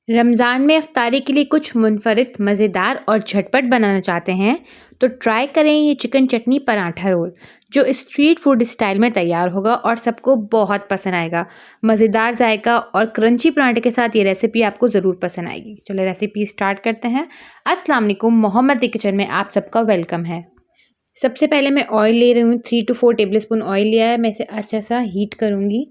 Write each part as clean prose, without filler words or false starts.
रमज़ान में इफ्तारी के लिए कुछ मुनफरिद, मज़ेदार और झटपट बनाना चाहते हैं तो ट्राई करें ये चिकन चटनी पराठा रोल, जो स्ट्रीट फूड स्टाइल में तैयार होगा और सबको बहुत पसंद आएगा। मज़ेदार जायका और क्रंची पराठे के साथ ये रेसिपी आपको ज़रूर पसंद आएगी। चलो रेसिपी स्टार्ट करते हैं। अस्सलाम वालेकुम, मोहम्मद दी किचन में आप सबका वेलकम है। सबसे पहले मैं ऑयल ले रही हूँ, 3 to 4 टेबल स्पून ऑयल लिया है। मैं इसे अच्छा सा हीट करूँगी।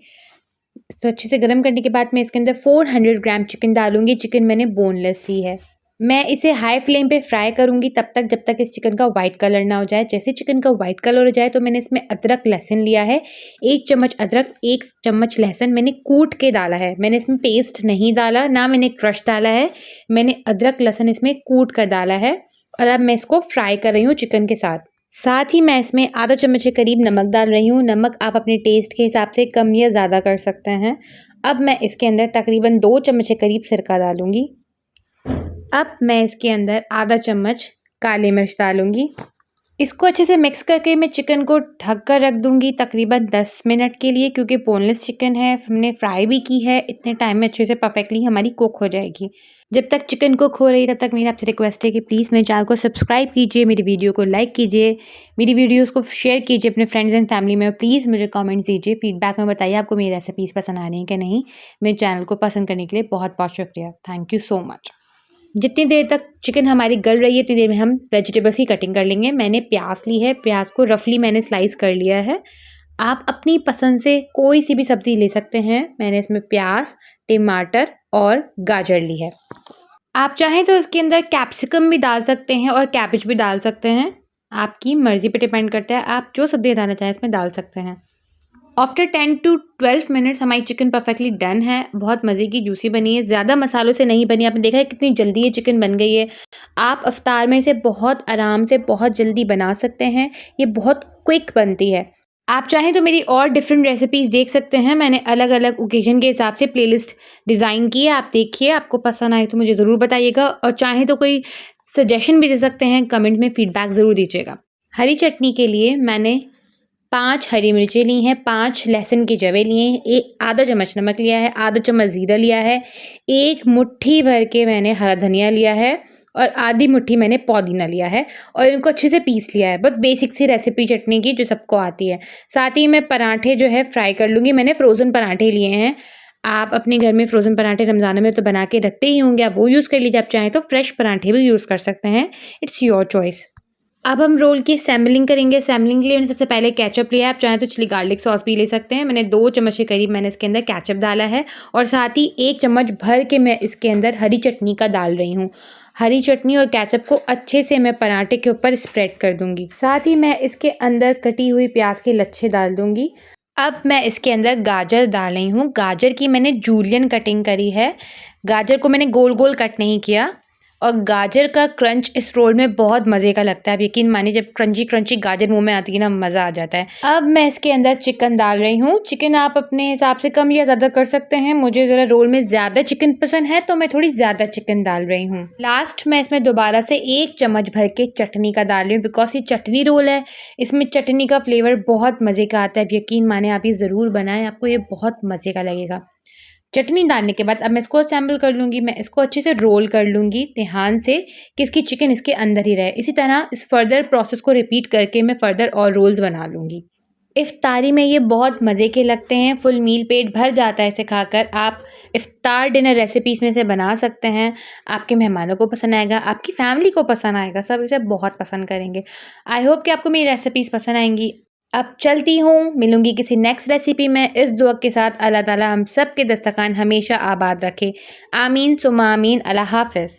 तो अच्छे से गर्म करने के बाद मैं इसके अंदर 400 ग्राम चिकन डालूंगी। चिकन मैंने बोनलेस ली है। मैं इसे हाई फ्लेम पे फ्राई करूंगी तब तक जब तक इस चिकन का वाइट कलर ना हो जाए। जैसे चिकन का वाइट कलर हो जाए तो मैंने इसमें अदरक लहसुन लिया है। 1 चम्मच अदरक, 1 चम्मच लहसुन मैंने कूट के डाला है। मैंने इसमें पेस्ट नहीं डाला, ना मैंने क्रश डाला है। मैंने अदरक लहसुन इसमें कूट कर डाला है और अब मैं इसको फ्राई कर रही हूँ चिकन के साथ। साथ ही मैं इसमें आधा चम्मच के करीब नमक डाल रही हूँ। नमक आप अपने टेस्ट के हिसाब से कम या ज़्यादा कर सकते हैं। अब मैं इसके अंदर तकरीबन 2 चम्मच के करीब सिरका डालूंगी। अब मैं इसके अंदर आधा चम्मच काली मिर्च डालूंगी। इसको अच्छे से मिक्स करके मैं चिकन को ढक कर रख दूंगी तकरीबन 10 मिनट के लिए, क्योंकि बोनलेस चिकन है, हमने फ्राई भी की है। इतने टाइम में अच्छे से परफेक्टली हमारी कुक हो जाएगी। जब तक चिकन कुक हो रही है तब तक मेरी आपसे रिक्वेस्ट है कि प्लीज़ मेरे चैनल को सब्सक्राइब कीजिए, मेरी वीडियो को लाइक कीजिए, मेरी वीडियोज़ को शेयर कीजिए अपने फ्रेंड्स एंड फैमिली में। प्लीज़ मुझे कॉमेंट्स दीजिए, फीडबैक में बताइए आपको मेरी रेसिपीज़ पसंद आ रही हैं कि नहीं। मेरे चैनल को पसंद करने के लिए बहुत बहुत शुक्रिया। Thank you so much. जितनी देर तक चिकन हमारी गल रही है उतनी देर में हम वेजिटेबल्स की कटिंग कर लेंगे। मैंने प्याज ली है, प्याज को रफली मैंने स्लाइस कर लिया है। आप अपनी पसंद से कोई सी भी सब्ज़ी ले सकते हैं। मैंने इसमें प्याज, टमाटर और गाजर ली है। आप चाहें तो इसके अंदर कैप्सिकम भी डाल सकते हैं और कैबेज भी डाल सकते हैं। आपकी मर्ज़ी पे डिपेंड करता है, आप जो सब्ज़ी डालना चाहें इसमें डाल सकते हैं। आफ्टर 10 to 12 मिनट्स हमारी चिकन परफेक्टली डन है। बहुत मज़े की जूसी बनी है, ज़्यादा मसालों से नहीं बनी। आपने देखा है कितनी जल्दी ये चिकन बन गई है। आप इफ्तार में इसे बहुत आराम से बहुत जल्दी बना सकते हैं। ये बहुत क्विक बनती है। आप चाहें तो मेरी और डिफरेंट रेसिपीज़ देख सकते हैं। मैंने अलग अलग ओकेजन के हिसाब से प्लेलिस्ट डिज़ाइन की है, आप देखिए। आपको पसंद आए तो मुझे ज़रूर बताइएगा और चाहें तो कोई सजेशन भी दे सकते हैं। कमेंट में फीडबैक ज़रूर दीजिएगा। हरी चटनी के लिए मैंने 5 हरी मिर्चें ली हैं, 5 लहसुन के जवे लिए हैं, आधा चम्मच नमक लिया है, आधा चम्मच ज़ीरा लिया है, 1 मुट्ठी भर के मैंने हरा धनिया लिया है और आधी मुट्ठी मैंने पुदीना लिया है और इनको अच्छे से पीस लिया है। बहुत बेसिक सी रेसिपी चटनी की जो सबको आती है। साथ ही मैं पराठे जो है फ्राई कर लूँगी। मैंने फ्रोज़न पराठे लिए हैं। आप अपने घर में फ्रोज़न पराठे रमज़ान में तो बना के रखते ही होंगे, आप वो यूज़ कर लीजिए। आप चाहें तो फ्रेश पराठे भी यूज़ कर सकते हैं। It's your choice. अब हम रोल की सैम्पलिंग करेंगे। सैम्पलिंग के लिए मैंने सबसे पहले केचप लिया है। आप चाहें तो चिली गार्लिक सॉस भी ले सकते हैं। मैंने 2 चम्मच के करीब मैंने इसके अंदर केचप डाला है और साथ ही 1 चम्मच भर के मैं इसके अंदर हरी चटनी का डाल रही हूँ। हरी चटनी और केचप को अच्छे से मैं पराठे के ऊपर स्प्रेड कर दूँगी। साथ ही मैं इसके अंदर कटी हुई प्याज के लच्छे डाल दूँगी। अब मैं इसके अंदर गाजर डाल रही हूँ। गाजर की मैंने जूलियन कटिंग करी है। गाजर को मैंने गोल गोल कट नहीं किया और गाजर का क्रंच इस रोल में बहुत मज़े का लगता है। आप यकीन मानिए, जब क्रंची क्रंची गाजर मुंह में आती है ना, मज़ा आ जाता है। अब मैं इसके अंदर चिकन डाल रही हूँ। चिकन आप अपने हिसाब से कम या ज़्यादा कर सकते हैं। मुझे ज़रा रोल में ज़्यादा चिकन पसंद है तो मैं थोड़ी ज़्यादा चिकन डाल रही हूँ। लास्ट में इसमें दोबारा से 1 चम्मच भर के चटनी का डाल रही हूँ, बिकॉज ये चटनी रोल है। इसमें चटनी का फ्लेवर बहुत मज़े का आता है। आप यकीन माने, आप ये ज़रूर बनाएं, आपको ये बहुत मज़े का लगेगा। चटनी डालने के बाद अब मैं इसको असेंबल कर लूँगी। मैं इसको अच्छे से रोल कर लूँगी ध्यान से कि इसकी चिकन इसके अंदर ही रहे। इसी तरह इस फर्दर प्रोसेस को रिपीट करके मैं फर्दर और रोल्स बना लूँगी। इफ्तारी में ये बहुत मज़े के लगते हैं। फुल मील पेट भर जाता है इसे खाकर। आप इफ्तार डिनर रेसिपीज़ में से बना सकते हैं। आपके मेहमानों को पसंद आएगा, आपकी फैमिली को पसंद आएगा, सब इसे बहुत पसंद करेंगे। आई होप कि आपको मेरी रेसिपीज़ पसंद आएंगी। अब चलती हूँ, मिलूंगी किसी नेक्स्ट रेसिपी में। इस दुआ के साथ अल्लाह ताला हम सब के दस्तरखान हमेशा आबाद रखे। आमीन सुम्मा आमीन। अल्लाह हाफ़िज़।